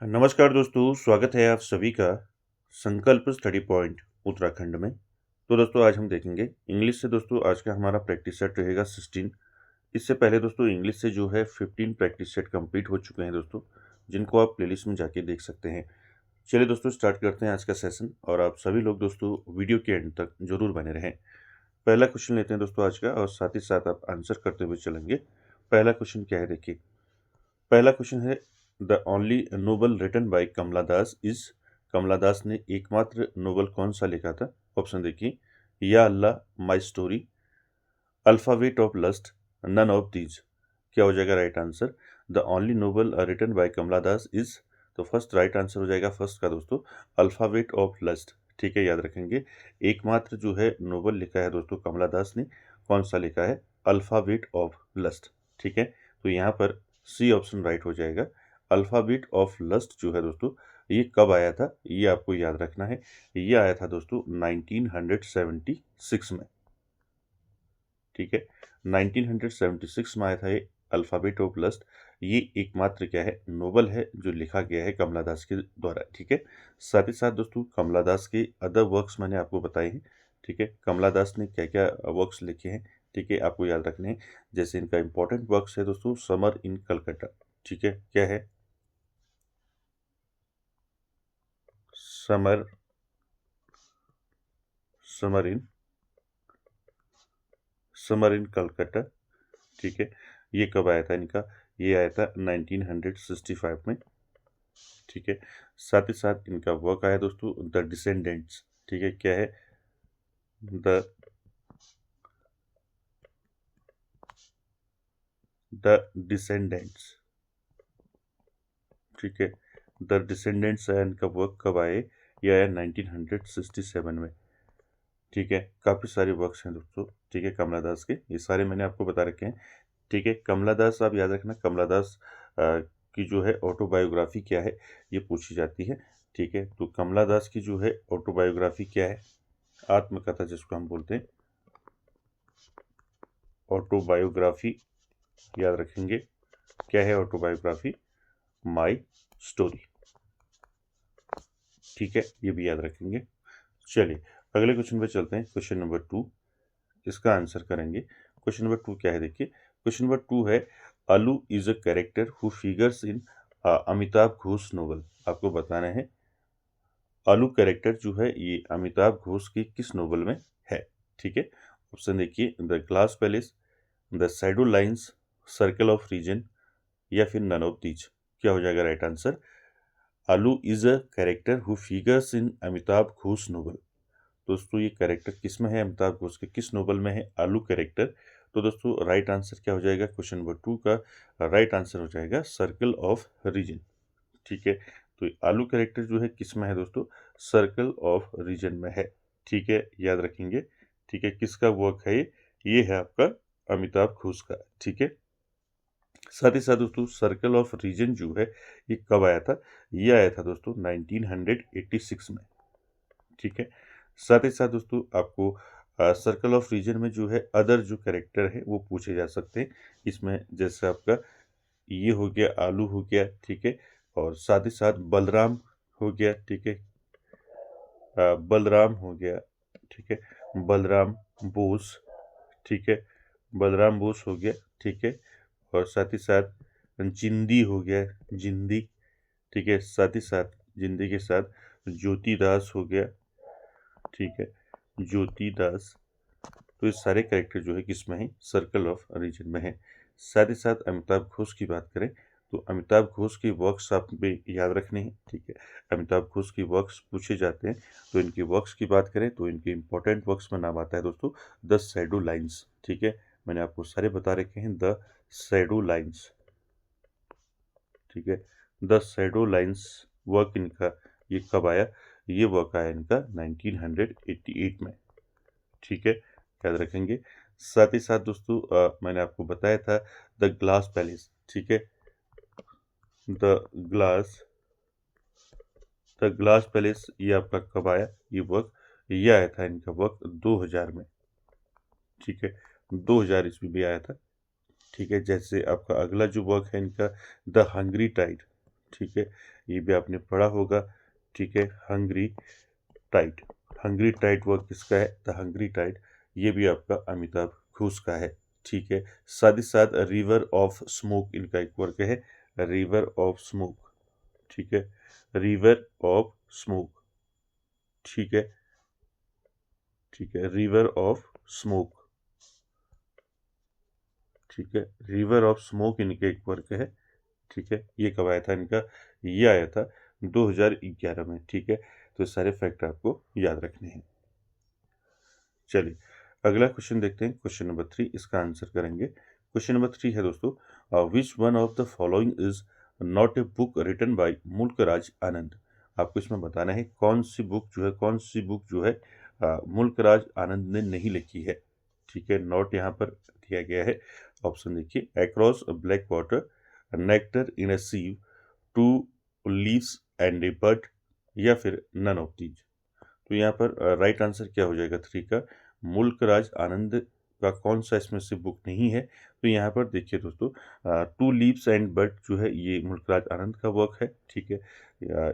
नमस्कार दोस्तों, स्वागत है आप सभी का संकल्प स्टडी पॉइंट उत्तराखंड में। तो दोस्तों आज हम देखेंगे इंग्लिश से। दोस्तों आज का हमारा प्रैक्टिस सेट रहेगा 16। इससे पहले दोस्तों इंग्लिश से जो है 15 प्रैक्टिस सेट कंप्लीट हो चुके हैं दोस्तों, जिनको आप प्लेलिस्ट में जाके देख सकते हैं। चलिए दोस्तों स्टार्ट करते हैं आज का सेशन, और आप सभी लोग दोस्तों वीडियो के एंड तक जरूर बने रहें। पहला क्वेश्चन लेते हैं दोस्तों आज का, और साथ ही साथ आप आंसर करते हुए चलेंगे। पहला क्वेश्चन क्या है देखिए। पहला क्वेश्चन है, the only novel written by Kamala Das is. Kamala Das ने एकमात्र नोवेल कौन सा लिखा था? ऑप्शन देखिए, या अल्लाह, my story, alphabet of lust, none of these. क्या हो जाएगा right answer? The only novel written by Kamala Das is. तो फर्स्ट राइट आंसर हो जाएगा फर्स्ट का दोस्तों, अल्फाबेट ऑफ लस्ट। ठीक है, याद रखेंगे। एकमात्र जो है नोवेल लिखा है दोस्तों कमला दास ने, कौन सा लिखा है? Alphabet of lust. ठीक है, तो यहाँ पर सी ऑप्शन राइट हो जाएगा। अल्फाबेट ऑफ लस्ट जो है दोस्तों, ये कब आया था ये आपको याद रखना है। ये आया था दोस्तों 1976 में। ठीक है, 1976 में आया था ये अल्फाबेट ऑफ लस्ट। ये एकमात्र क्या है, नोवेल है जो लिखा गया है कमला दास के द्वारा। ठीक है, साथ ही साथ दोस्तों कमला दास के अदर वर्क्स मैंने आपको बताए हैं। ठीक है, कमला दास ने क्या क्या वर्क्स लिखे हैं, ठीक है, आपको याद रखने हैं। जैसे इनका इंपॉर्टेंट वर्क्स है दोस्तों, समर इन कलकत्ता। ठीक है, क्या है? Summer summer in summer in Calcutta. ठीक है, ये कब आया था इनका? ये आया था 1965 में। ठीक है, साथ ही साथ इनका वर्क आया दोस्तों द डिसेंडेंट्स। ठीक है, क्या है? The the descendants. ठीक है, द डिसेंडेंट्स आया इनका वर्क कब आए? ये आया 1967 में। ठीक है, काफ़ी सारे वर्क्स हैं दोस्तों, ठीक है, कमला दास के, ये सारे मैंने आपको बता रखे हैं। ठीक है, कमला दास आप याद रखना, कमला दास की जो है ऑटोबायोग्राफी क्या है, ये पूछी जाती है। ठीक है, तो कमला दास की जो है ऑटोबायोग्राफी क्या है? आत्मकथा जिसको हम बोलते हैं, ऑटोबायोग्राफी। याद रखेंगे, क्या है ऑटोबायोग्राफी? My story. ठीक है, ये भी याद रखेंगे। चलिए अगले क्वेश्चन पे चलते हैं, क्वेश्चन नंबर 2। इसका आंसर करेंगे। क्वेश्चन नंबर 2 क्या है देखिए। क्वेश्चन नंबर 2 है, अलू is a character who figures in Amitav Ghosh novel. आपको बताना है अलू कैरेक्टर जो है ये अमिताभ घोष की किस नोवेल में है। ठीक है, ऑप्शन देखिए, the glass palace, the shadow lines, circle of reason, या फिर नन ऑफ दीज। क्या हो जाएगा right answer? Alu is a character who figures in Amitav Ghosh novel. दोस्तों ये कैरेक्टर किस में है? अमिताभ घोष के किस नोवेल में है आलू कैरेक्टर? तो दोस्तों राइट आंसर क्या हो जाएगा? क्वेश्चन नंबर 2 का राइट आंसर हो जाएगा सर्कल ऑफ रीजन। ठीक है, तो आलू कैरेक्टर जो है किस में है दोस्तों? सर्कल ऑफ रीजन में है। ठीक है, याद रखेंगे। ठीक है, किसका वर्क है ये है आपका अमिताभ घोष का। ठीक है, साथ ही साथ दोस्तों सर्कल ऑफ रीजन जो है ये कब आया था? ये आया था दोस्तों 1986 में। ठीक है, साथ ही साथ दोस्तों आपको सर्कल ऑफ रीजन में जो है अदर जो कैरेक्टर है वो पूछे जा सकते हैं। इसमें जैसे आपका ये हो गया, आलू हो गया, ठीक है, और साथ ही साथ बलराम हो गया। ठीक है, बलराम हो गया। ठीक है, बलराम बोस। ठीक है, बलराम बोस हो गया। ठीक है, और साथ ही साथ जिंदी हो गया, जिंदी। ठीक है, साथ ही साथ जिंदी के साथ ज्योति दास हो गया। ठीक है, ज्योति दास। तो ये सारे कैरेक्टर जो है किस में है? सर्कल ऑफ रीजन में है। साथ ही साथ अमिताभ घोष की बात करें तो अमिताभ घोष के वर्क्स आप में याद रखने हैं। ठीक है, अमिताभ घोष की वर्क्स पूछे जाते हैं, तो इनके वर्क्स की बात करें तो इनके इंपॉर्टेंट वर्क्स में नाम आता है दोस्तों द शैडो लाइन्स। ठीक है, मैंने आपको सारे बता रखे हैं, द शैडो लाइन्स। ठीक है, द शैडो लाइन्स वर्क इनका ये कब आया? ये वर्क आया इनका 1988 में। ठीक है, याद रखेंगे। साथ ही साथ दोस्तों मैंने आपको बताया था द ग्लास पैलेस। ठीक है, the glass the glass palace ये आपका कब आया? ये वर्क ये आया था इनका वर्क 2000 में। ठीक है, 2000 ईस्वी में आया था। ठीक है, जैसे आपका अगला जो वर्क है इनका द हंग्री टाइड। ठीक है, ये भी आपने पढ़ा होगा। ठीक है, hungry tide, hungry tide work किसका है? द हंग्री टाइड, ये भी आपका अमिताभ घोष का है। ठीक है, साथ ही साथ रिवर ऑफ स्मोक इनका एक वर्क है, रिवर ऑफ स्मोक। ठीक है, रिवर ऑफ स्मोक। ठीक है, ठीक है, रिवर ऑफ स्मोक। ठीक है, रिवर ऑफ स्मोक इनका एक वर्क है। ठीक है, ये कब आया था इनका? ये आया था 2011 में। ठीक है, तो सारे फैक्ट आपको याद रखने हैं। चलिए अगला क्वेश्चन देखते हैं, क्वेश्चन नंबर 3, इसका आंसर करेंगे। क्वेश्चन नंबर 3 है दोस्तों, which one of the following is not a book written by Mulk Raj आनंद। आपको इसमें बताना है कौन सी बुक जो है, कौन सी बुक जो है मुल्क राज आनंद ने नहीं लिखी है। ठीक है, नॉट यहाँ पर दिया गया है। ऑप्शन देखिए, across black water, nectar in a sieve, two leaves and a bird, या फिर नन ऑफ दीज। तो यहाँ पर राइट आंसर क्या हो जाएगा 3 का? मुल्क राज आनंद का कौन सा इसमें से बुक नहीं है? तो यहाँ पर देखिए दोस्तों, टू लीव्स एंड बर्ड जो है ये मुल्क राज आनंद का वर्क है। ठीक है,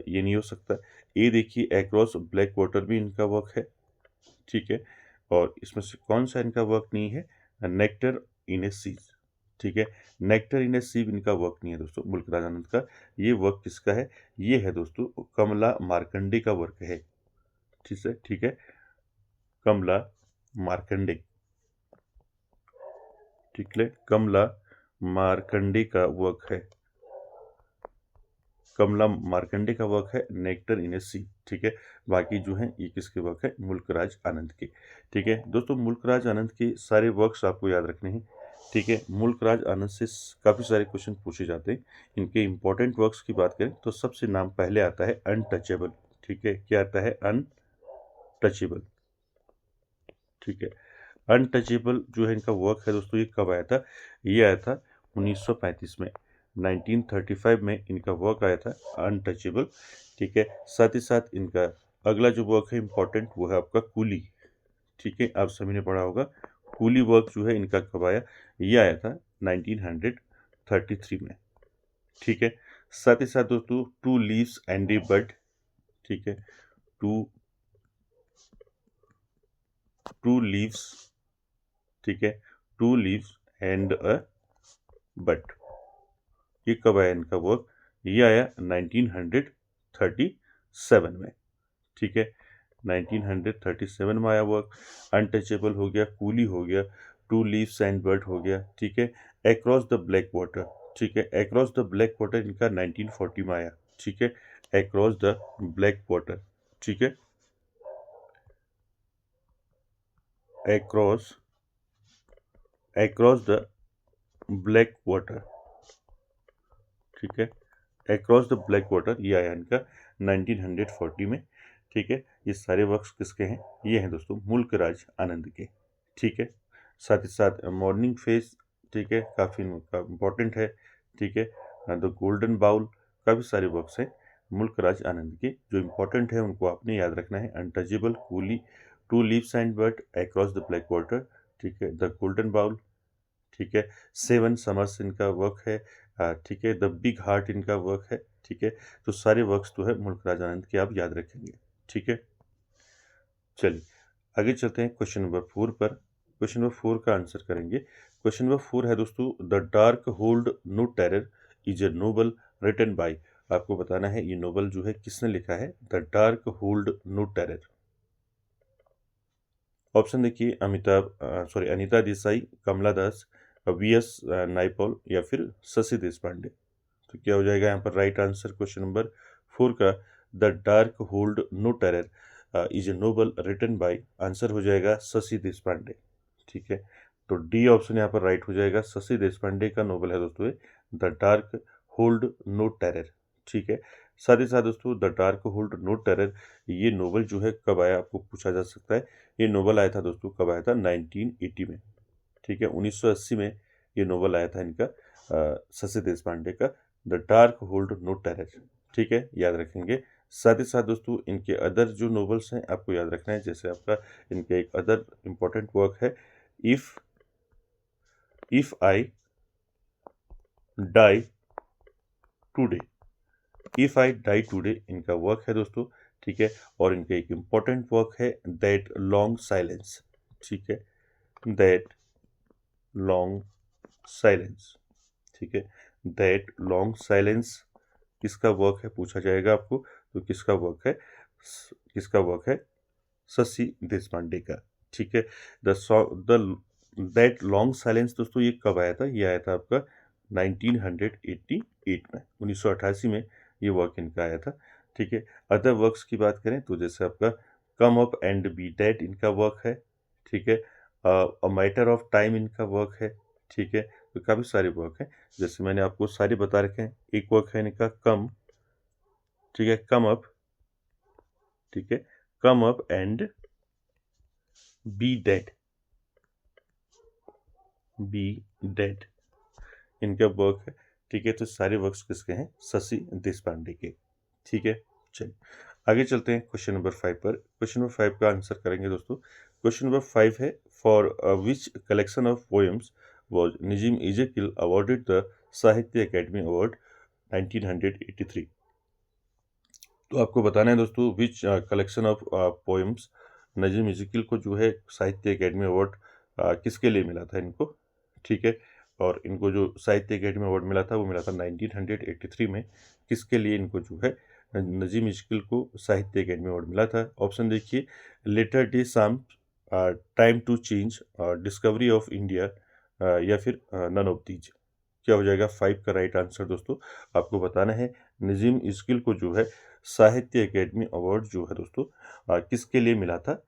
ये नहीं हो सकता। ये देखिए, अक्रॉस ब्लैक वाटर भी इनका वर्क है। ठीक है, और इसमें से कौन सा इनका वर्क नहीं है? नेक्टर इन ए सीव। ठीक है, नेक्टर इन ए सीव इनका वर्क नहीं है दोस्तों मुल्क राज आनंद का। ये वर्क किसका है? ये है दोस्तों कमला मार्कंडे का वर्क है। ठीक है, ठीक है, कमला मार्कंडे। ठीक है, कमला मार्कंडे का वर्क है, कमला मार्कंडे का वर्क है नेक्टर इन ए सी। ठीक है, बाकी जो है ये किसके वर्क है? मुल्क राज आनंद के। ठीक है दोस्तों, मुल्क राज आनंद के सारे वर्क्स आपको याद रखने हैं। ठीक है, मुल्क राज आनंद से काफ़ी सारे क्वेश्चन पूछे जाते हैं। इनके इंपॉर्टेंट वर्क्स की बात करें तो सबसे नाम पहले आता है अनटचेबल। ठीक है, क्या आता है? अनटचेबल। ठीक है, अनटचेबल जो है इनका वर्क है दोस्तों, ये कब आया था? ये आया था 1935 में, 1935 में इनका वर्क आया था अनटचेबल। ठीक है, साथ ही साथ इनका अगला जो वर्क है इंपॉर्टेंट, वो है आपका कूली। ठीक है, आप सभी ने पढ़ा होगा। कूली वर्क जो है इनका कब आया? ये आया था 1933 में। ठीक है, साथ ही साथ दोस्तों two leaves and a bird. ठीक है, टू लीव्स। ठीक है, two leaves and a bud, ये कब आया इनका वर्क? ये आया 1937 में। ठीक है, 1937 में आया वर्क। अनटचेबल हो गया, कूली हो गया, टू लीव्स एंड बर्ड हो गया। ठीक है, अक्रॉस द ब्लैक वाटर। ठीक है, अक्रॉस द ब्लैक वाटर इनका 1940 में आया। ठीक है, अक्रॉस द ब्लैक वाटर। ठीक है, अक्रॉस द ब्लैक वाटर। ठीक है, अक्रॉस द ब्लैक वाटर ये आया इनका 1940 में। ठीक है, ये सारे वर्क्स किसके हैं? ये हैं दोस्तों मुल्क राज आनंद के। ठीक है, साथ ही साथ मॉर्निंग फेस, ठीक है, काफ़ी इम्पोर्टेंट है। ठीक है, द गोल्डन बाउल, काफ़ी सारे वर्क्स हैं मुल्क राज आनंद के जो इम्पोर्टेंट है, उनको आपने याद रखना है। Untouchable, coolie, two leaves and bird, across the black water. ठीक है, द गोल्डन बाउल। ठीक है, 7 समर्स इनका वर्क है। ठीक है, द बिग हार्ट इनका वर्क है। ठीक है, तो सारे वर्क्स जो है मुल्क राज आनंद के आप याद रखेंगे। ठीक है, चलिए आगे चलते हैं क्वेश्चन नंबर 4 पर। क्वेश्चन नंबर 4 का आंसर करेंगे। क्वेश्चन नंबर 4 है दोस्तों, the dark hold no terror is a novel written by. आपको बताना है ये नोबल जो है किसने लिखा है, the dark hold no terror. Option देखिए, अनीता देसाई, कमला दास, वी.एस. नायपॉल, या फिर शशि देशपांडे। तो क्या हो जाएगा यहाँ पर राइट आंसर क्वेश्चन नंबर 4 का? The dark hold no terror is a novel written by, answer हो जाएगा शशि देशपांडे। ठीक है, तो डी ऑप्शन यहाँ पर राइट हो जाएगा, शशि देशपांडे का नोबल है दोस्तों the dark hold no terror. ठीक है, साथ ही साथ दोस्तों the dark hold no terror ये नोबल जो है कब आया, आपको पूछा जा सकता है। ये नोबल आया था दोस्तों, कब आया था? 1980 में। ठीक है, 1980 में ये नोबल आया था इनका, शशि देशपांडे का, the dark hold no terror. ठीक है, याद रखेंगे। साथ ही साथ दोस्तों इनके अदर जो नोवेल्स हैं आपको याद रखना है, जैसे आपका इनका एक अदर इम्पोर्टेंट वर्क है, if I die today. If I die today इनका वर्क है दोस्तों, ठीक है। और इनका एक इम्पॉर्टेंट वर्क है दैट लॉन्ग साइलेंस, ठीक है, दैट लॉन्ग साइलेंस, ठीक है। दैट लॉन्ग साइलेंस किसका वर्क है पूछा जाएगा आपको, तो किसका वर्क है शशि देशपांडे का, ठीक है। द दैट लॉन्ग साइलेंस दोस्तों ये कब आया था, ये आया था आपका 1988 में, 1988 में ये वर्क इनका आया था, ठीक है। अदर वर्क्स की बात करें तो जैसे आपका come up and B dead इनका वर्क है, ठीक है। अ मैटर ऑफ टाइम इनका वर्क है, ठीक है। तो काफ़ी सारे वर्क हैं, जैसे मैंने आपको सारे बता रखे हैं। एक वर्क है इनका कम, ठीक है, कम अप, ठीक है, come up and B dead, B dead इनका वर्क है, ठीक है। तो सारे वर्क्स किसके हैं, शशि देशपांडे के, ठीक है। चलिए आगे चलते हैं क्वेश्चन नंबर 5 पर। क्वेश्चन नंबर 5 का आंसर करेंगे दोस्तों। क्वेश्चन नंबर 5 है for which collection of poems was Nissim Ezekiel awarded the Sahitya Academy Award 1983। तो आपको बताना है दोस्तों which collection of poems Nissim Ezekiel को जो है साहित्य अकेडमी अवार्ड किसके लिए मिला था इनको, ठीक है। और इनको जो साहित्य अकेडमी अवार्ड मिला था वो मिला था 1983 में। किसके लिए इनको जो है नजीम इज़ेकिल को साहित्य अकेडमी अवार्ड मिला था। ऑप्शन देखिए, latter day psalms, time to change, discovery of India, या फिर नन ऑफ दीज। क्या हो जाएगा 5 का राइट आंसर दोस्तों। आपको बताना है नजीम इज़ेकिल को जो है साहित्य अकेडमी अवार्ड जो है दोस्तों किसके लिए मिला था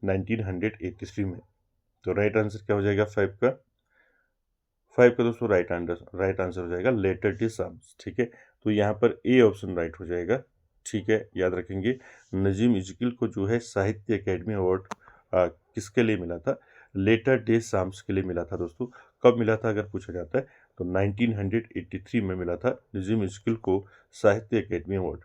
1983 में। तो राइट आंसर क्या हो जाएगा 5 का, 5 का दोस्तों राइट आंसर हो जाएगा लेटर डे साम्स, ठीक है। तो यहाँ पर ए ऑप्शन राइट हो जाएगा, ठीक है। याद रखेंगे नजीम इज़ेकिल को जो है साहित्य अकेडमी अवार्ड किसके लिए मिला था, लेटर डे साम्स के लिए मिला था दोस्तों। कब मिला था अगर पूछा जाता है तो 1983 में मिला था नजीम इज़ेकिल को साहित्य अकेडमी अवार्ड,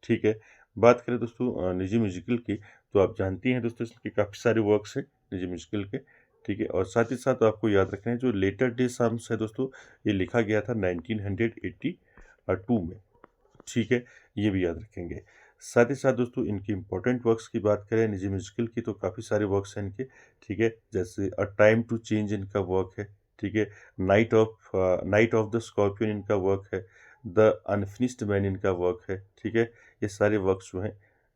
ठीक है। बात करें दोस्तों नजीम इज़ेकिल की, तो आप जानती हैं दोस्तों इसके काफ़ी सारे वर्क्स हैं नजीम इज़ेकिल के, ठीक है। और साथ ही साथ आपको याद रखना है जो लेटर डे साम्स है दोस्तों ये लिखा गया था 1982 में, ठीक है। ये भी याद रखेंगे। साथ ही साथ दोस्तों इनकी इंपॉर्टेंट वर्क्स की बात करें नजीम इज़ेकिल की तो काफ़ी सारे वर्क्स हैं इनके, ठीक है। जैसे अ टाइम टू चेंज इनका वर्क है, ठीक है। नाइट ऑफ द स्कॉर्पियन इनका वर्क है। द अनफिनिश्ड मैन इनका वर्क है, ठीक है। ये सारे वर्क्स जो हैं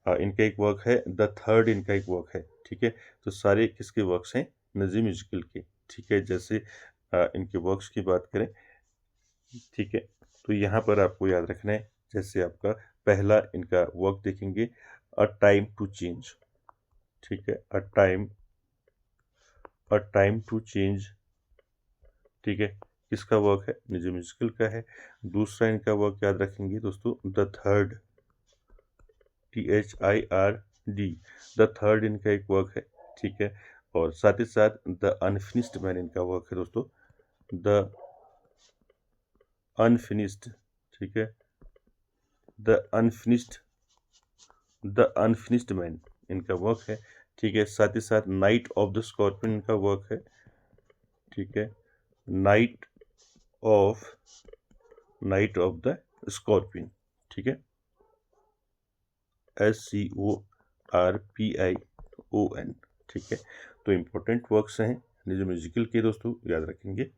इनका एक वर्क है द थर्ड इनका एक वर्क है, ठीक है। तो सारे किसके वर्क्स हैं नजीम इज़ेकिल के, ठीक है। जैसे इनके वर्क्स की बात करें, ठीक है। तो यहाँ पर आपको याद रखना है जैसे आपका पहला इनका वर्क देखेंगे अ टाइम टू चेंज, ठीक है। अ टाइम टू चेंज, ठीक है, किसका वर्क है नजीम इज़ेकिल का है। दूसरा इनका वर्क याद रखेंगे दोस्तों the third, THIRD, the third इनका एक वर्क है, ठीक है। और साथ ही साथ द अनफिनिश्ड मैन इनका वर्क है दोस्तों, द अनफिनिश्ड, ठीक है, द अनफिनिश्ड मैन इनका वर्क है, ठीक है। साथ ही साथ नाइट ऑफ द स्कॉर्पियन इनका वर्क है, ठीक है। नाइट ऑफ द स्कॉर्पियन, ठीक है, SCORPION, ठीक है। तो इम्पोर्टेंट वर्क्स हैं नजीम इज़ेकिल के दोस्तों, याद रखेंगे।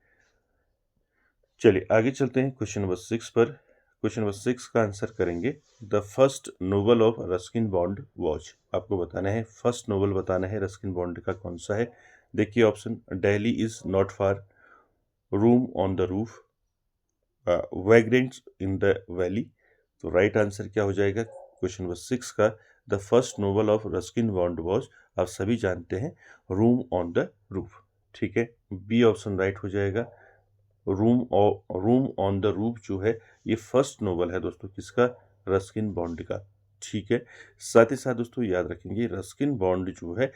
चलिए आगे चलते हैं क्वेश्चन नंबर 6 पर। क्वेश्चन नंबर 6 का आंसर करेंगे the first novel of Ruskin Bond watch. आपको बताना है फर्स्ट नोवेल बताना है रस्किन बॉन्ड का कौन सा है। देखिए option, Delhi is not far, room on the roof, vagrants in the valley. तो राइट आंसर क्या हो जाएगा क्वेश्चन नंबर 6 का, the first novel of Ruskin Bond which आप सभी जानते हैं रूम ऑन द रूफ, ठीक है। बी ऑप्शन राइट हो जाएगा। रूम ऑन द रूफ जो है ये फर्स्ट नोवेल है दोस्तों किसका, रस्किन बॉन्ड का, ठीक है। साथ ही साथ दोस्तों याद रखेंगे रस्किन बॉन्ड जो है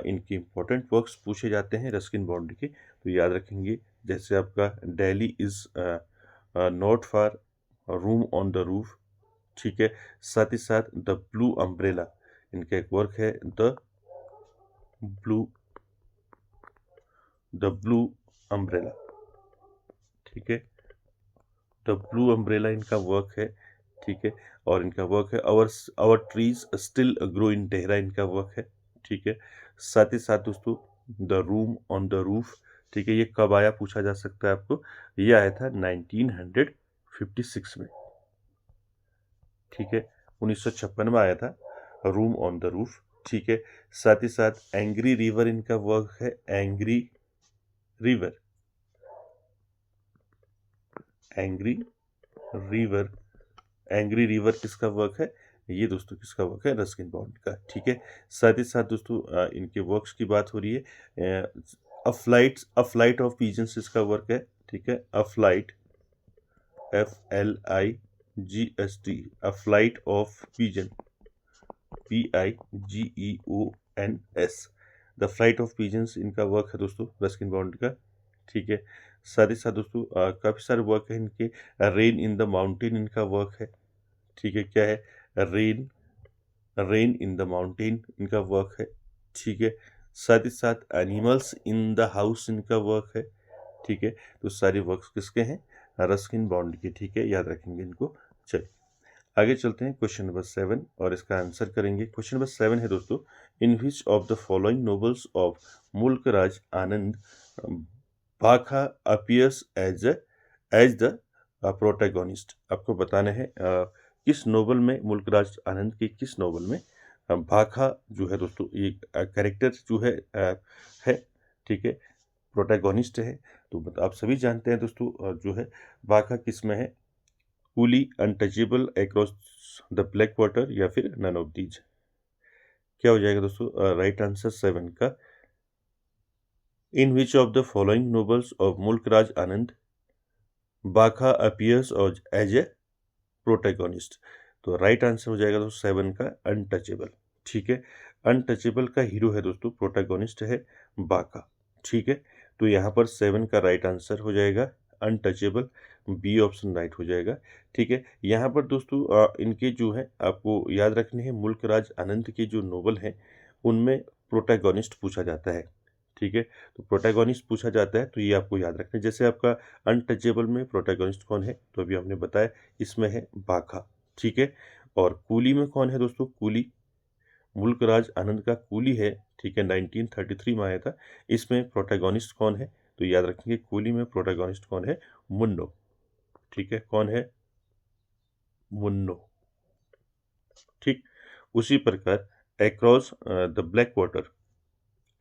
इनके इंपॉर्टेंट वर्क्स पूछे जाते हैं रस्किन बॉन्ड के, तो याद रखेंगे जैसे आपका daily is not far, room on the roof, ठीक है। साथ ही साथ द ब्लू अम्ब्रेला इनका एक वर्क है ब्लू द ब्लू अम्ब्रेला, ठीक है। द ब्लू अम्ब्रेला इनका वर्क है, ठीक है। और इनका वर्क है our trees still grow in Dehra, इनका वर्क है, ठीक है। साथ ही साथ दोस्तों the room on the roof, ठीक है, ये कब आया पूछा जा सकता है आपको। ये आया था 1956 में, ठीक है, 1956 में आया था रूम ऑन द रूफ, ठीक है। साथ ही साथ एंग्री रिवर इनका वर्क है, angry river, angry river, angry river किसका वर्क है, ये दोस्तों किसका वर्क है, रस्किन बॉन्ड का, ठीक है। साथ ही साथ दोस्तों इनके वर्क्स की बात हो रही है। अ फ्लाइट ऑफ पिजन्स इसका वर्क है, ठीक है, a flight, FLIGST, a flight of pigeon, PIGEONS, the flight of pigeons इनका वर्क है दोस्तों रस्किन बॉन्ड का, ठीक है। साथ ही साथ दोस्तों काफ़ी सारे वर्क है इनके। रेन इन द माउंटेन इनका वर्क है, ठीक है, क्या है, rain, rain in the mountain इनका वर्क है, ठीक है। साथ ही साथ एनिमल्स इन द हाउस इनका वर्क है, ठीक है। तो सारे वर्क्स किसके हैं, रस्किन बॉन्ड के, ठीक है, याद रखेंगे इनको। चलिए आगे चलते हैं क्वेश्चन नंबर 7 और इसका आंसर करेंगे। क्वेश्चन नंबर 7 है दोस्तों, in which of the following novels of Mulk Raj Anand Bhakha appears as the protagonist. आपको बताना है किस नोवेल में, मुल्क राज आनंद के किस नोवेल में भाखा जो है दोस्तों ये कैरेक्टर जो है, ठीक है, प्रोटैगोनिस्ट है। तो आप सभी जानते हैं दोस्तों जो है भाखा किस में है, coolie, untouchable, across the black water, या फिर नन ऑफ दीज। क्या हो जाएगा दोस्तों राइट आंसर 7 का, in which of the following novels of Mulk Raj Anand Bhakha appears as a protagonist. तो राइट आंसर हो जाएगा दोस्तों 7 का, अनटचेबल, ठीक है। अनटचेबल का हीरो है दोस्तों, प्रोटैगोनिस्ट है भाखा, ठीक है। तो यहाँ पर 7 का राइट आंसर हो जाएगा अनटचेबल, बी ऑप्शन राइट हो जाएगा, ठीक है। यहाँ पर दोस्तों इनके जो है आपको याद रखने हैं, मुल्क राज आनंद के जो नोवेल हैं उनमें प्रोटैगोनिस्ट पूछा जाता है, ठीक है। तो प्रोटैगोनिस्ट पूछा जाता है तो ये आपको याद रखना है। जैसे आपका अनटचेबल में प्रोटैगोनिस्ट कौन है, तो अभी हमने बताया इसमें है भाखा, ठीक है। और कूली में कौन है दोस्तों, कूली मुल्क राज आनंद का कूली है, ठीक है, 1933 में आया था। इसमें प्रोटैगोनिस्ट कौन है, तो याद रखेंगे कूली में प्रोटैगोनिस्ट कौन है, मुन्नो, ठीक है, कौन है, मुन्नो, ठीक। उसी प्रकार across the black water,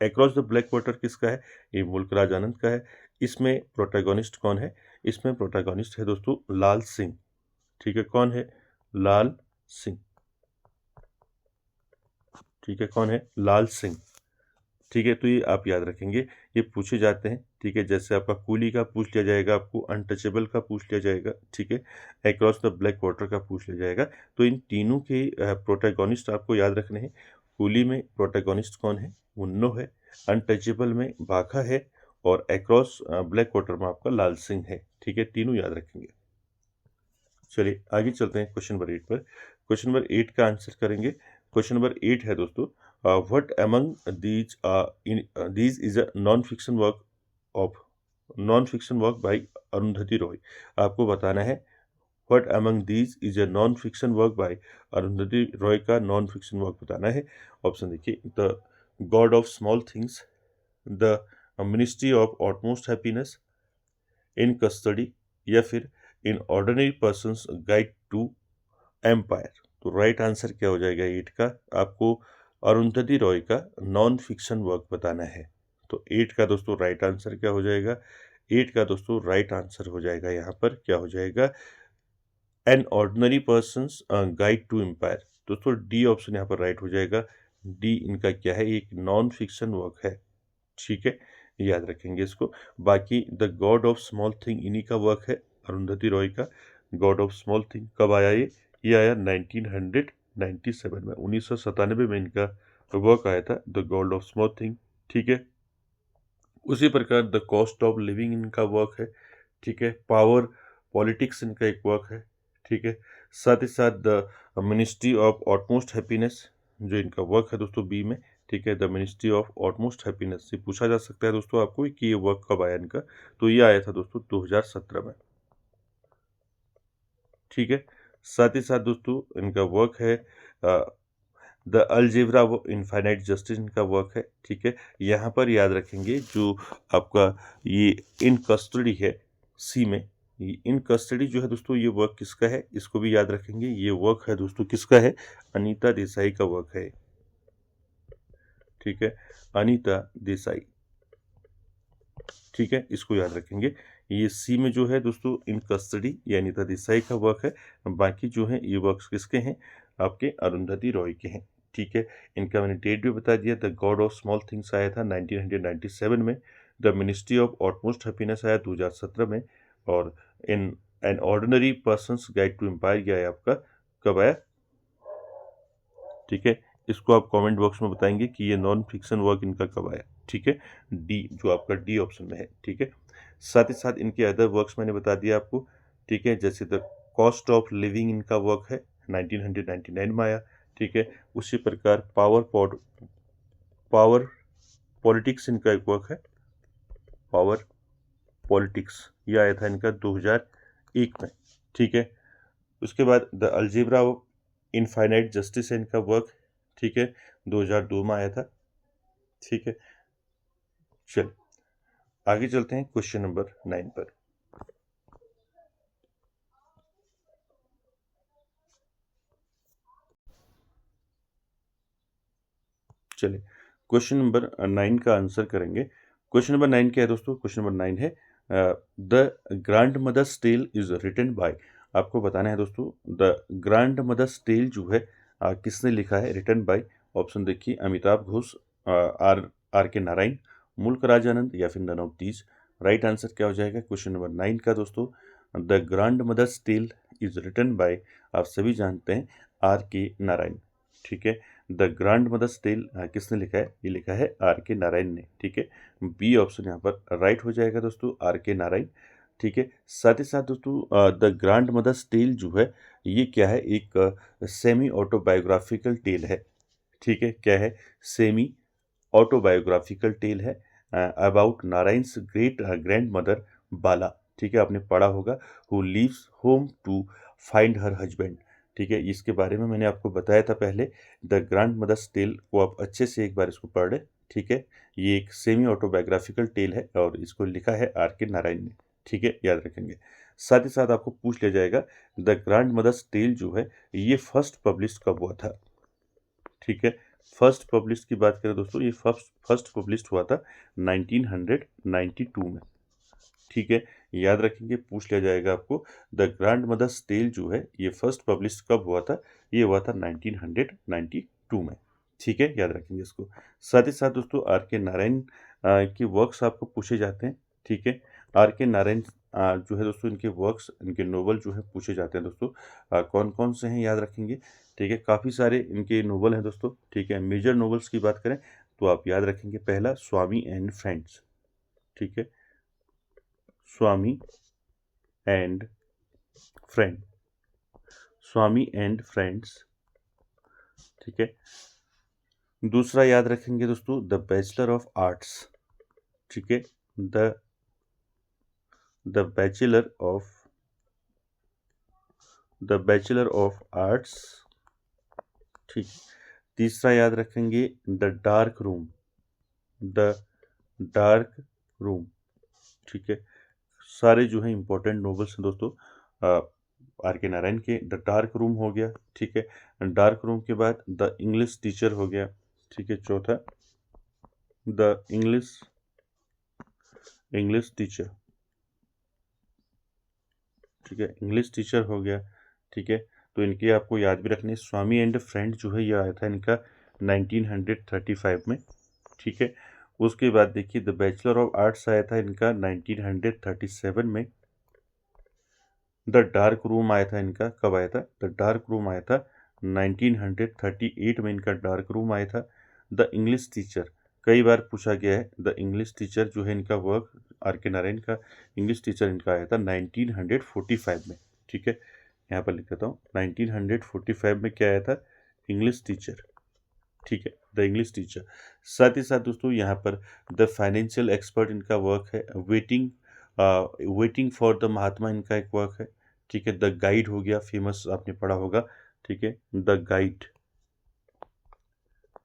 across the black water किसका है, ये मुल्क राज आनंद का है। इसमें प्रोटैगोनिस्ट कौन है, इसमें प्रोटैगोनिस्ट है दोस्तों लाल सिंह, ठीक है, कौन है, लाल सिंह, ठीक है, कौन है, लाल सिंह, ठीक है। तो ये आप याद रखेंगे, ये पूछे जाते हैं, ठीक है। जैसे आपका कूली का पूछ लिया जाएगा, आपको अनटचेबल का पूछ लिया जाएगा, ठीक है, अक्रॉस द ब्लैक वाटर का पूछ लिया जाएगा। तो इन तीनों के प्रोटैगोनिस्ट आपको याद रखने हैं। कूली में प्रोटैगोनिस्ट कौन है, मुन्नो है, अनटचेबल में भाखा है, और अक्रॉस ब्लैक वाटर में आपका लाल सिंह है, ठीक है, तीनों याद रखेंगे। चलिए आगे चलते हैं क्वेश्चन नंबर 8 पर। क्वेश्चन नंबर 8 का आंसर करेंगे। क्वेश्चन नंबर 8 है दोस्तों, what among these is a non fiction work by Arundhati Roy. आपको बताना है what among these is a non fiction work by Arundhati Roy का नॉन फिक्शन वर्क बताना है। ऑप्शन देखिए, the god of small things, the ministry of utmost happiness, in custody, या फिर in ordinary persons guide to empire. तो right answer क्या हो जाएगा 8 का, आपको अरुंधति रॉय का नॉन फिक्शन वर्क बताना है। तो 8 का दोस्तों राइट आंसर क्या हो जाएगा, 8 का दोस्तों राइट आंसर हो जाएगा यहाँ पर क्या हो जाएगा, an ordinary persons guide to empire. दोस्तों डी ऑप्शन यहाँ पर राइट हो जाएगा, डी इनका क्या है, एक नॉन फिक्शन वर्क है, ठीक है, याद रखेंगे इसको। बाकी the god of small thing इन्हीं का वर्क है, अरुंधति रॉय का गॉड ऑफ स्मॉल थिंग। कब आया ये आया 1997 में, 1997 में इनका वर्क आया था, the god of small thing, ठीक है। उसी प्रकार द कॉस्ट ऑफ लिविंग इनका वर्क है, ठीक है। पावर पॉलिटिक्स इनका एक वर्क है, ठीक है। साथ ही साथ the ministry of utmost happiness जो इनका वर्क है दोस्तों बी में, ठीक है, the ministry of utmost happiness से पूछा जा सकता है दोस्तों आपको कि ये वर्क कब आया इनका, तो ये आया था दोस्तों 2017 में, ठीक है। साथ ही साथ दोस्तों इनका वर्क है the algebra of infinite justice इनका वर्क है। ठीक है, यहाँ पर याद रखेंगे जो आपका ये इन कस्टडी है सी में, इन कस्टडी जो है दोस्तों ये वर्क किसका है, इसको भी याद रखेंगे। ये वर्क है दोस्तों किसका है, अनीता देसाई का वर्क है। ठीक है, अनीता देसाई। ठीक है, इसको याद रखेंगे। ये सी में जो है दोस्तों इन कस्टडी ये अनीता देसाई का वर्क है। बाकी जो है ये वर्क्स किसके हैं, आपके अरुंधति रॉय के हैं। ठीक है, इनका मैंने डेट भी बता दिया। The god of small things आया था 1997 में। The ministry of utmost happiness आया 2017 में। और इन an ordinary person's guide to empire ये आया आपका कब आया। ठीक है, इसको आप कमेंट बॉक्स में बताएंगे कि ये नॉन फिक्शन वर्क इनका कब आया। ठीक है, डी जो आपका डी ऑप्शन में है। ठीक है, साथ ही साथ इनके अदर वर्क्स मैंने बता दिया आपको। ठीक है, जैसे द कॉस्ट ऑफ लिविंग इनका वर्क है 1999 में आया। ठीक है, उसी प्रकार पावर पॉलिटिक्स इनका एक वर्क है, पावर पॉलिटिक्स ये आया था इनका 2001 में। ठीक है, उसके बाद the algebra of infinite justice है इनका वर्क। ठीक है, 2002 में आया था। ठीक है, चल आगे चलते हैं क्वेश्चन नंबर 9 पर। चलिए क्वेश्चन नंबर 9 का आंसर करेंगे। क्वेश्चन नंबर 9 क्या है दोस्तों, क्वेश्चन नंबर 9 है the grandmother's tale is written by. आपको बताना है दोस्तों द ग्रैंड मदर्स टेल जो है किसने लिखा है, रिटन बाय। ऑप्शन देखिए, अमिताभ घोष, आर के नारायण, मुल्क राज आनंद या फिर none of these. Right answer क्या हो जाएगा क्वेश्चन नंबर 9 का दोस्तों, the grandmother's tale is written by, आप सभी जानते हैं, आर के नारायण। ठीक है, द ग्रैंड मदर्स टेल किसने लिखा है, ये लिखा है आर के नारायण ने। ठीक है, बी ऑप्शन यहाँ पर राइट हो जाएगा दोस्तों, आर के नारायण। ठीक है, साथ ही साथ दोस्तों द ग्रैंड मदर्स टेल जो है ये क्या है, एक सेमी ऑटोबायोग्राफिकल टेल है। ठीक है, क्या है, सेमी ऑटोबायोग्राफिकल टेल है अबाउट नारायण्स ग्रेट ग्रैंड मदर बाला। ठीक है, आपने पढ़ा होगा, who leaves home to find her husband. ठीक है, इसके बारे में मैंने आपको बताया था पहले। द ग्रैंड मदर्स टेल को आप अच्छे से एक बार इसको पढ़ लें। ठीक है, ये एक सेमी ऑटोबायोग्राफिकल टेल है और इसको लिखा है आर के नारायण ने। ठीक है, याद रखेंगे। साथ ही साथ आपको पूछ लिया जाएगा द ग्रैंड मदर्स टेल जो है ये फर्स्ट पब्लिश कब हुआ था। ठीक है, फर्स्ट पब्लिश की बात करें दोस्तों, ये फर्स्ट पब्लिश हुआ था 1992 में। ठीक है, याद रखेंगे, पूछ लिया जाएगा आपको द ग्रैंड मदर्स टेल जो है ये फर्स्ट पब्लिश कब हुआ था, ये हुआ था 1992 में। ठीक है, याद रखेंगे इसको। साथ ही साथ दोस्तों आर के नारायण के वर्क्स आपको पूछे जाते हैं। ठीक है, आर के नारायण जो है दोस्तों इनके वर्क्स, इनके नोवेल जो है पूछे जाते हैं दोस्तों। कौन कौन से हैं याद रखेंगे। ठीक है, काफ़ी सारे इनके नोवेल हैं दोस्तों। ठीक है, मेजर नोवेल्स की बात करें तो आप याद रखेंगे, पहला स्वामी एंड फ्रेंड्स। ठीक है, Swami and friend, Swami and friends. ठीक है, दूसरा याद रखेंगे दोस्तों द बैचलर ऑफ आर्ट्स। ठीक है, द बैचलर ऑफ आर्ट्स। ठीक, तीसरा याद रखेंगे the dark room, the dark room. ठीक है, सारे जो है इंपॉर्टेंट नोवेल्स हैं दोस्तों आर के नारायण के। द डार्क रूम हो गया। ठीक है, डार्क रूम के बाद द इंग्लिश टीचर हो गया। ठीक है, चौथा द इंग्लिश टीचर। ठीक है, इंग्लिश टीचर हो गया। ठीक है, तो इनके आपको याद भी रखने, स्वामी एंड फ्रेंड जो है ये आया था इनका 1935 में। ठीक है, उसके बाद देखिए द बैचलर ऑफ आर्ट्स आया था इनका 1937 में। द डार्क रूम आया था इनका, कब आया था, द डार्क रूम आया था 1938 में, इनका डार्क रूम आया था। द इंग्लिश टीचर कई बार पूछा गया है, द इंग्लिश टीचर जो है इनका वर्क आर के नारायण का, इंग्लिश टीचर इनका आया था 1945 में। ठीक है, यहाँ पर लिख देता हूँ 1945 में क्या आया था, इंग्लिश टीचर। ठीक है, द इंग्लिश टीचर। साथ ही साथ दोस्तों यहाँ पर द फाइनेंशियल एक्सपर्ट इनका वर्क है, वेटिंग फॉर द महात्मा इनका एक वर्क है। ठीक है। द गाइड हो गया, फेमस आपने पढ़ा होगा, ठीक है, द गाइड,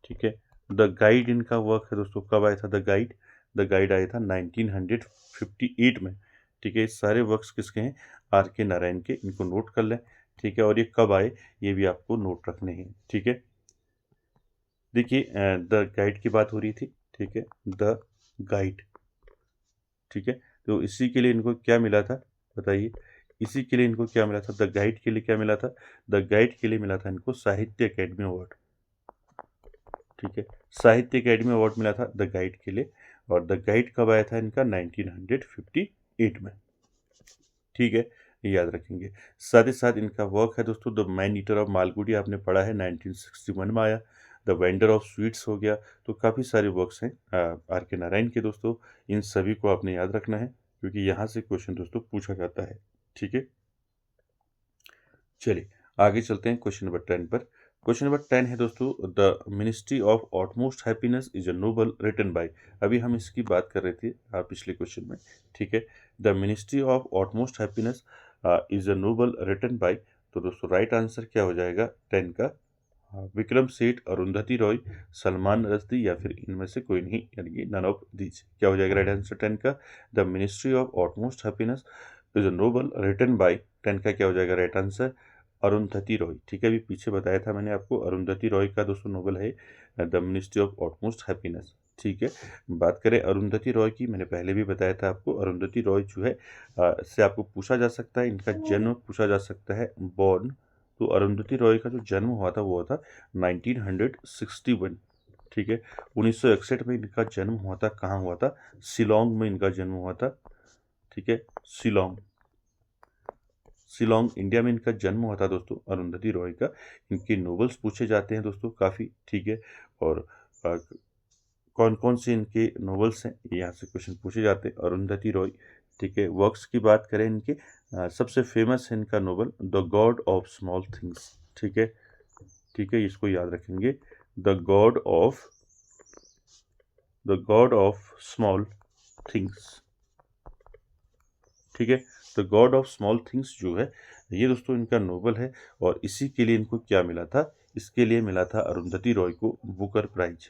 ठीक है। द गाइड इनका वर्क है दोस्तों, कब आया था द गाइड? द गाइड आया था 1958 में, ठीक है। ये सारे वर्क्स किसके हैं? आर के नारायण के, इनको नोट कर लें, ठीक है। और ये कब आए ये भी आपको नोट रखने हैं, ठीक है। देखिए द गाइड की बात हो रही थी, ठीक है, द गाइड, ठीक है। तो इसी के लिए इनको क्या मिला था बताइए? इसी के लिए इनको क्या मिला था? द गाइड के लिए क्या मिला था? द गाइड के लिए मिला था इनको साहित्य अकेडमी अवार्ड, ठीक है। साहित्य अकेडमी अवार्ड मिला था द गाइड के लिए। और द गाइड कब आया था इनका? 1958 में, ठीक है, ये याद रखेंगे। साथ ही साथ इनका वर्क है दोस्तों, the man eater of Malgudi आपने पढ़ा है, 1961 में आया। द वेंडर ऑफ स्वीट्स हो गया। तो काफ़ी सारे वर्क्स हैं आर के नारायण के दोस्तों। इन सभी को आपने याद रखना है क्योंकि यहाँ से क्वेश्चन दोस्तों पूछा जाता है, ठीक है। चलिए आगे चलते हैं क्वेश्चन नंबर 10 पर। क्वेश्चन नंबर 10 है दोस्तों, the ministry of utmost happiness is a novel written by. अभी हम इसकी बात कर रहे थे पिछले क्वेश्चन में, ठीक है। The ministry of utmost happiness is a novel written by. तो दोस्तों राइट आंसर क्या हो जाएगा 10 का? विक्रम सेठ, अरुंधति रॉय, सलमान रश्दी या फिर इनमें से कोई नहीं, यानी कि नन ऑफ दीज। क्या हो जाएगा राइट आंसर 10 का? The ministry of utmost happiness is a novel written by. 10 का क्या हो जाएगा राइट आंसर? अरुंधति रॉय, ठीक है। अभी पीछे बताया था मैंने आपको, अरुंधति रॉय का दोस्तों नोवेल है the ministry of utmost happiness, ठीक है। बात करें अरुंधति रॉय की, मैंने पहले भी बताया था आपको, अरुंधति रॉय जो है से आपको पूछा जा सकता है, इनका जन्म पूछा जा सकता है, बॉर्न। तो अरुंधति रॉय का जो जन्म हुआ था वो हुआ था 1961, ठीक है। 1961 में इनका जन्म हुआ था। कहाँ हुआ था? शिलोंग में इनका जन्म हुआ था, ठीक है। शिलोंग, शिलोंग इंडिया में इनका जन्म हुआ था दोस्तों, अरुंधति रॉय का। इनके नोवेल्स पूछे जाते हैं दोस्तों काफ़ी, ठीक है। और कौन कौन से इनके नोवेल्स हैं यहाँ से क्वेश्चन पूछे जाते हैं, अरुंधति रॉय, ठीक है। वर्क्स की बात करें इनके, सबसे फेमस है इनका novel the god of small things, ठीक है, ठीक है, इसको याद रखेंगे। The god of small things, ठीक है। The god of small things जो है ये दोस्तों इनका नोवेल है। और इसी के लिए इनको क्या मिला था? इसके लिए मिला था अरुंधति रॉय को बुकर प्राइज,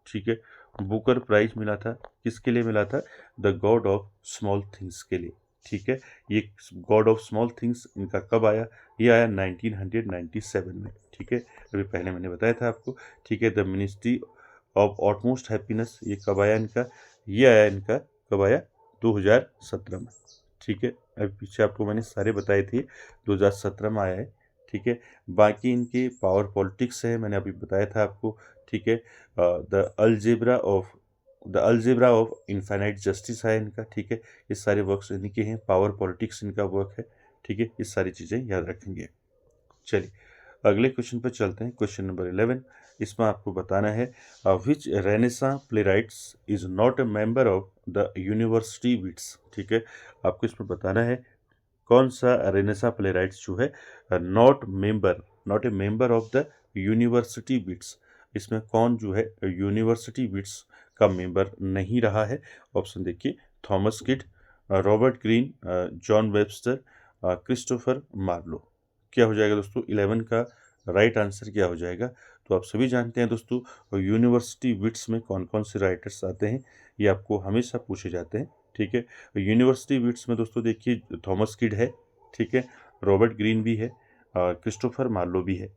ठीक है। बुकर प्राइज मिला था, किसके लिए मिला था? The god of small things के लिए, ठीक है। ये गॉड ऑफ स्मॉल थिंग्स इनका कब आया? ये आया 1997 में, ठीक है। अभी पहले मैंने बताया था आपको, ठीक है। The ministry of utmost happiness ये कब आया इनका? ये आया इनका कब आया? 2017 में, ठीक है। अभी पीछे आपको मैंने सारे बताए थे, 2017 में आया है, ठीक है। बाकी इनके पावर पॉलिटिक्स है, मैंने अभी बताया था आपको, ठीक है। The algebra of infinite justice है इनका, ठीक है। ये सारे वर्क्स इनके हैं। पावर पॉलिटिक्स इनका वर्क है, ठीक है। ये सारी चीज़ें याद रखेंगे। चलिए अगले क्वेश्चन पर चलते हैं, क्वेश्चन नंबर 11। इसमें आपको बताना है which renaissance playwrights is not a member of the university wits, ठीक है। आपको इसमें बताना है कौन सा रेनेसा प्लेराइट्स जो है not a member of the university wits. इसमें कौन जो है यूनिवर्सिटी विट्स का मेंबर नहीं रहा है? ऑप्शन देखिए, Thomas Kyd, Robert Greene, John Webster, Christopher Marlowe. क्या हो जाएगा दोस्तों 11 का राइट आंसर क्या हो जाएगा? तो आप सभी जानते हैं दोस्तों यूनिवर्सिटी विट्स में कौन कौन से राइटर्स आते हैं, ये आपको हमेशा पूछे जाते हैं, ठीक है। यूनिवर्सिटी विट्स में दोस्तों देखिए थॉमस किड है, ठीक है, रॉबर्ट ग्रीन भी है, क्रिस्टोफर मार्लो भी है,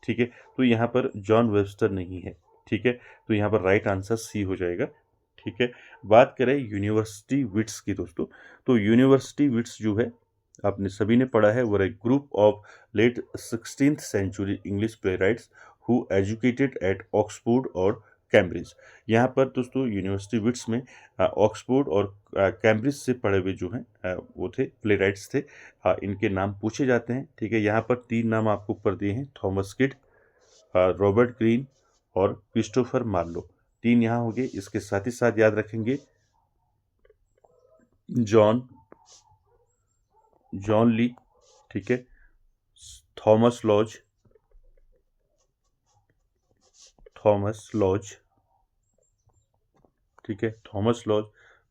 ठीक है। तो यहाँ पर जॉन वेबस्टर नहीं है, ठीक है। तो यहाँ पर राइट आंसर सी हो जाएगा, ठीक है। बात करें यूनिवर्सिटी विट्स की दोस्तों, तो यूनिवर्सिटी विट्स जो है आपने सभी ने पढ़ा है, वो एक group of late 16th century English playwrights who educated at Oxford और कैम्ब्रिज। यहाँ पर दोस्तों यूनिवर्सिटी विट्स में ऑक्सफोर्ड और कैम्ब्रिज से पढ़े हुए जो हैं वो थे, प्लेराइट्स थे। इनके नाम पूछे जाते हैं, ठीक है। यहाँ पर 3 नाम आपको ऊपर दिए हैं, थॉमस किड, रॉबर्ट ग्रीन और क्रिस्टोफर मार्लो। 3 यहाँ हो गए। इसके साथ ही साथ याद रखेंगे जॉन ली, ठीक है, थॉमस लॉज, ठीक है, थॉमस लॉज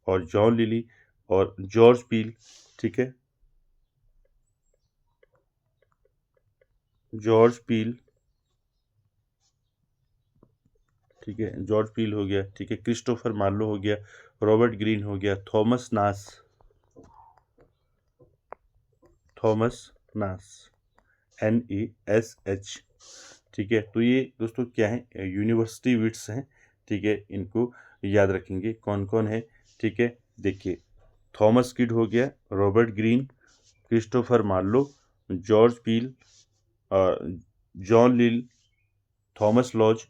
और जॉन लिली और जॉर्ज पील, ठीक है। जॉर्ज पील, ठीक है, जॉर्ज पील हो गया, ठीक है, क्रिस्टोफर मार्लो हो गया, रॉबर्ट ग्रीन हो गया, थॉमस नास, NASH, ठीक है। तो ये दोस्तों क्या है, यूनिवर्सिटी विट्स हैं, ठीक है, इनको याद रखेंगे कौन कौन है, ठीक है। देखिए, थॉमस किड हो गया, Robert Greene, Christopher Marlowe, George Peele, John Lyly, Thomas Lodge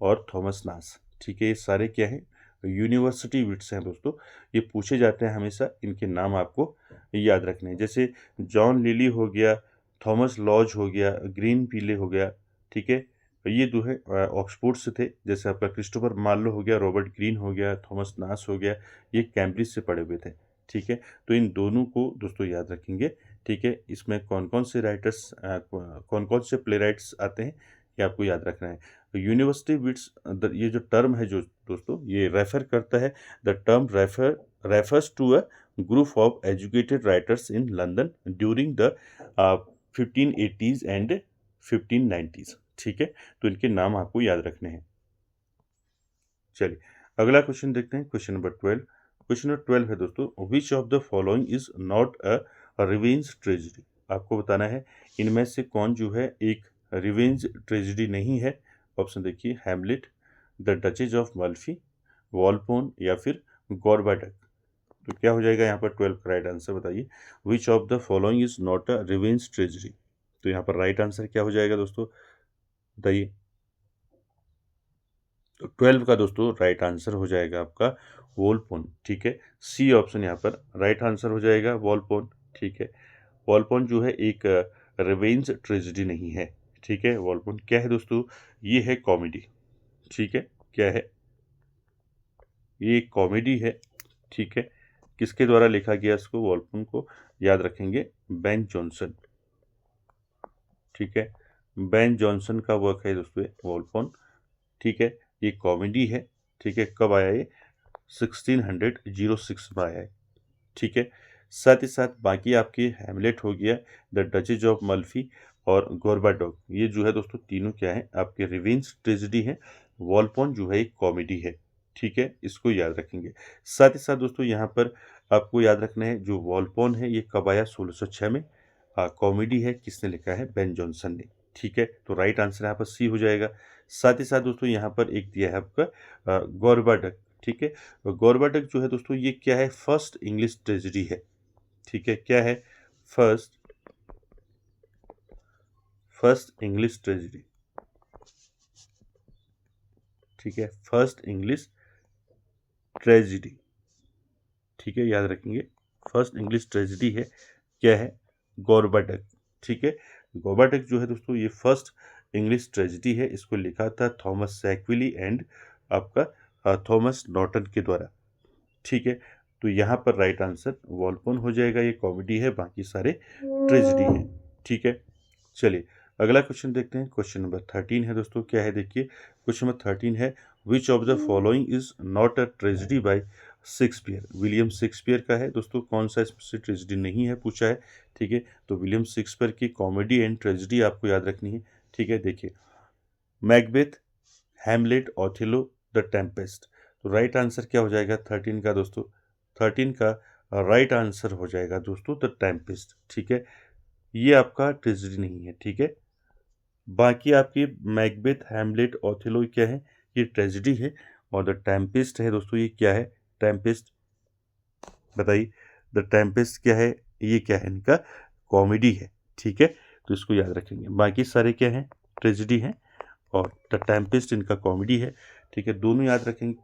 और थॉमस नास, ठीक है। ये सारे क्या है, यूनिवर्सिटी विट्स हैं दोस्तों। ये पूछे जाते हैं हमेशा, इनके नाम आपको याद रखने हैं। जैसे जॉन लिली हो गया, थॉमस लॉज हो गया, ग्रीन पीले हो गया, ठीक है। ये जो है ऑक्सफोर्ड से थे। जैसे आपका क्रिस्टोफर मार्लो हो गया, रॉबर्ट ग्रीन हो गया, थॉमस नास हो गया, ये कैम्ब्रिज से पढ़े हुए थे, ठीक है। तो इन दोनों को दोस्तों याद रखेंगे, ठीक है। इसमें कौन कौन से राइटर्स, कौन कौन से प्ले राइट्स आते हैं, ये आपको याद रखना है। यूनिवर्सिटी विट्स, ये जो टर्म है जो दोस्तों, ये रेफर करता है, the term refers to a group of educated writers in London during the 1580s and 1590s, ठीक है। तो इनके नाम आपको याद रखने हैं। चलिए अगला क्वेश्चन देखते हैं, क्वेश्चन नंबर 12। क्वेश्चन नंबर 12 है दोस्तों, विच of the following is not a revenge tragedy. आपको बताना है इनमें से कौन जो है एक रिवेंज ट्रेजिडी नहीं है। ऑप्शन देखिए, हैमलेट, द डचेज ऑफ मल्फी, वॉलपोन या फिर गॉर्बाडक। तो क्या हो जाएगा यहाँ पर 12 का राइट आंसर बताइए। विच of the following is not a revenge tragedy. तो यहाँ पर राइट आंसर क्या हो जाएगा दोस्तों, बताइए। तो 12 का दोस्तों राइट आंसर हो जाएगा आपका वॉलपोन, ठीक है। सी ऑप्शन यहाँ पर राइट आंसर हो जाएगा, वॉलपोन, ठीक है। वॉलपोन जो है एक रिवेंज ट्रेजिडी नहीं है, ठीक है। वॉलपोन क्या है दोस्तों, ये है कॉमेडी, ठीक है। क्या है, ये एक कॉमेडी है, ठीक है। किसके द्वारा लिखा गया इसको, वॉलपोन को याद रखेंगे, बेन जॉनसन, ठीक है। बेन जॉनसन का वर्क है दोस्तों वॉलपोन, ठीक है। ये कॉमेडी है, ठीक है। कब आया ये, 1606 में आया है, ठीक है। साथ ही साथ बाकी आपके हैमलेट हो गया, द डचेज ऑफ मल्फी और गोरबाडॉग, ये जो है दोस्तों तीनों क्या है, आपके रिवेंज ट्रेजिडी है। वॉलपोन जो है एक कॉमेडी है, ठीक है। इसको याद रखेंगे। साथ ही साथ दोस्तों यहाँ पर आपको याद रखना है, जो वॉलपोन है ये कब आया, 1606 में। कॉमेडी है, किसने लिखा है, बेन जॉनसन ने, ठीक है। तो राइट आंसर यहाँ पर सी हो जाएगा। साथ ही साथ दोस्तों यहाँ पर एक दिया है आपका गोरबाडक, ठीक है। गोरबाडक जो है दोस्तों, ये क्या है, फर्स्ट इंग्लिश ट्रेजिडी है, ठीक है। क्या है, फर्स्ट इंग्लिश ट्रेजिडी, ठीक है। फर्स्ट इंग्लिश ट्रेजिडी, ठीक है, याद रखेंगे। फर्स्ट इंग्लिश ट्रेजिडी है, क्या है, गोरबाडक, ठीक है। गोरबाडक जो है दोस्तों, ये फर्स्ट इंग्लिश ट्रेजिडी है। इसको लिखा था थॉमस सैकविली एंड आपका थॉमस नॉर्टन के द्वारा, ठीक है। तो यहाँ पर राइट आंसर वॉलपोन हो जाएगा, ये कॉमेडी है, बाकी सारे ट्रेजिडी है, ठीक है। चलिए अगला क्वेश्चन देखते हैं, क्वेश्चन नंबर 13 है दोस्तों। क्या है देखिए, क्वेश्चन नंबर 13 है, विच of the following is not a tragedy bye Shakespeare. William Shakespeare का है दोस्तों, कौन सा इसमें ट्रेजिडी नहीं है पूछा है, ठीक है। तो विलियम शेक्सपियर की कॉमेडी एंड ट्रेजिडी आपको याद रखनी है, ठीक है। देखिए, Macbeth, Hamlet, Othello, the Tempest. तो राइट आंसर क्या हो जाएगा 13 का दोस्तों, 13 का राइट आंसर हो जाएगा दोस्तों द टेम्पेस्ट, ठीक है। ये आपका ट्रेजिडी नहीं है, ठीक है। बाकी आपकी मैकबेथ, हैमलेट, ओथेलो क्या है, ये ट्रेजिडी है। और द टेम्पेस्ट है दोस्तों, ये क्या है, टेम्पेस्ट, बताइए। द टेम्पेस्ट क्या है, ये क्या है, इनका कॉमेडी है, ठीक है। तो इसको याद रखेंगे। बाकी सारे क्या हैं, ट्रेजिडी हैं, और द टेम्पेस्ट इनका कॉमेडी है, ठीक है। दोनों याद रखेंगे,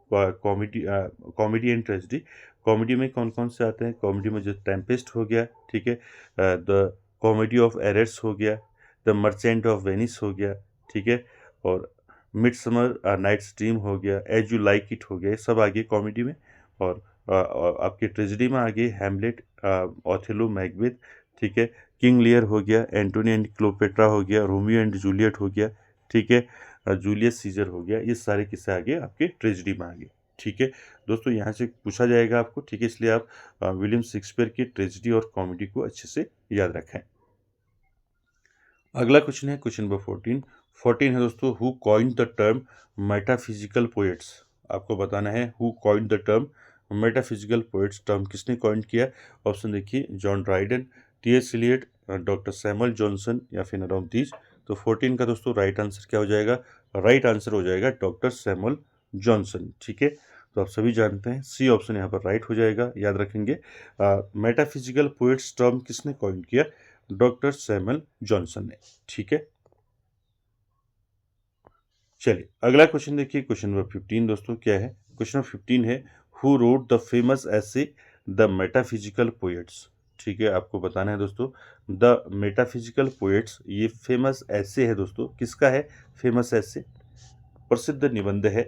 कॉमेडी एंड ट्रेजिडी। कॉमेडी में कौन कौन से आते हैं, कॉमेडी में जो टेम्पेस्ट हो गया, ठीक है, द कॉमेडी ऑफ एरर्स हो गया, द मर्चेंट ऑफ वेनिस हो गया, ठीक है, और मिडसमर नाइट्स ड्रीम हो गया, एज यू लाइक इट हो गया, ये सब आ गए कॉमेडी में। और आपकी ट्रेजिडी में आ गई हैमलेट, ओथेलो, मैकबेथ, ठीक है, किंग लियर हो गया, एंटोनी एंड क्लोपेट्रा हो गया, रोमियो एंड जूलियट हो गया, ठीक है, जूलियस सीजर हो गया। ये सारे किस्से आगे आपके ट्रेजिडी में आ गए, ठीक है दोस्तों। यहाँ से पूछा जाएगा आपको, ठीक है, इसलिए आप विलियम शेक्सपियर की ट्रेजिडी और कॉमेडी को अच्छे से याद रखें। अगला क्वेश्चन है क्वेश्चन नंबर 14 है दोस्तों, who coined the term metaphysical poets. आपको बताना है who coined the term metaphysical poets, term किसने कॉइन्ड किया। ऑप्शन देखिए, John Dryden, T S. Eliot, doctor Samuel Johnson या फिर नन ऑफ दीज। तो 14 का दोस्तों राइट आंसर क्या हो जाएगा, राइट आंसर हो जाएगा डॉक्टर सैमुअल जॉनसन। ठीक है, तो आप सभी जानते हैं सी ऑप्शन यहाँ पर राइट हो जाएगा। याद रखेंगे, मेटाफिजिकल पोएट्स टर्म किसने कॉइन्ड किया, डॉक्टर सैमुअल जॉनसन ने। ठीक है, चलिए अगला क्वेश्चन देखिए, क्वेश्चन नंबर 15 दोस्तों क्या है। क्वेश्चन नंबर 15 है, हु रोट द फेमस ऐसे द मेटाफिजिकल पोएट्स। ठीक है, आपको बताना है दोस्तों, द मेटाफिजिकल पोएट्स ये फेमस ऐसे है दोस्तों, किसका है फेमस ऐसे, प्रसिद्ध निबंध है,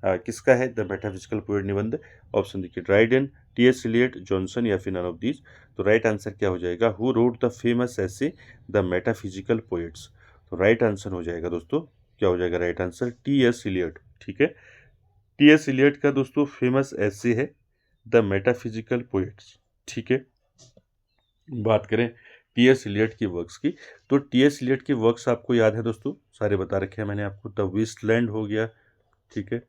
किसका है द मेटाफिजिकल पोएट निबंध। ऑप्शन देखिए, ड्राइडन, टी.एस. इलियट, जॉनसन या फिर नन ऑफ दीज। तो राइट आंसर क्या हो जाएगा, हु रोट द फेमस ऐसे द मेटाफिजिकल पोएट्स। तो राइट आंसर हो जाएगा दोस्तों, क्या हो जाएगा राइट आंसर, टी.एस. इलियट। ठीक है, टी.एस. इलियट का दोस्तों फेमस ऐसे है द मेटाफिजिकल पोएट्स। ठीक है, बात करें टी.एस. इलियट की वर्क्स की, तो टी.एस. इलियट के वर्क्स आपको याद है दोस्तों, सारे बता रखे हैं मैंने आपको। द वेस्टलैंड हो गया, ठीक है,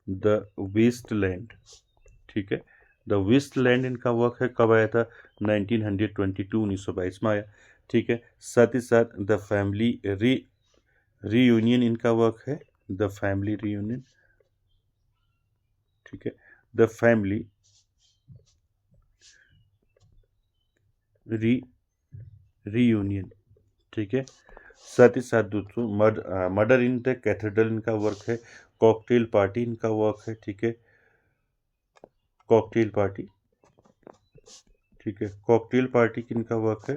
द वेस्टलैंड। ठीक है, द वेस्टलैंड इनका वर्क है, कब आया था, 1922 1922 में आया। ठीक है, साथ ही साथ द फैमिली रीयूनियन इनका वर्क है, द फैमिली रीयूनियन। ठीक है, द फैमिली रीयूनियन। ठीक है, साथ ही साथ दोस्तों मर्डर इन द कैथेड्रल इनका वर्क है, कॉकटेल पार्टी इनका वर्क है। ठीक है, कॉकटेल पार्टी। ठीक है, कॉकटेल पार्टी किनका वर्क है,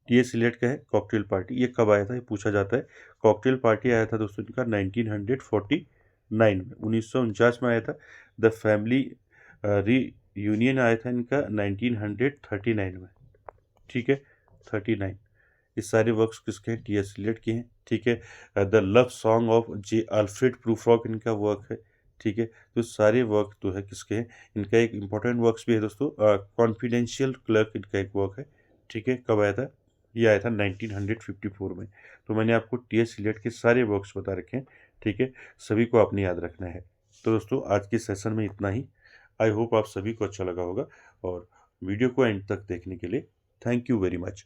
टी.एस. इलियट का है कॉकटेल पार्टी। ये कब आया था, ये पूछा जाता है। कॉकटेल पार्टी आया था दोस्तों इनका 1949 में, 1949 में आया था। द फैमिली रीयूनियन आया था इनका 1939 में। ठीक है, 39। ये सारे वर्क्स किसके हैं, टी.एस. इलियट के हैं। ठीक है, the love song of J Alfred Prufrock इनका वर्क है। ठीक है, तो सारे वर्क तो है किसके हैं, इनका एक इंपॉर्टेंट वर्क्स भी है दोस्तों, कॉन्फिडेंशियल क्लर्क इनका एक वर्क है। ठीक है, कब आया था, ये आया था 1954 में। तो मैंने आपको टी.एस. इलियट के सारे वर्क्स बता रखे हैं। ठीक है, सभी को आपने याद रखना है। तो दोस्तों आज के सेशन में इतना ही। आई होप आप सभी को अच्छा लगा होगा, और वीडियो को एंड तक देखने के लिए थैंक यू वेरी मच।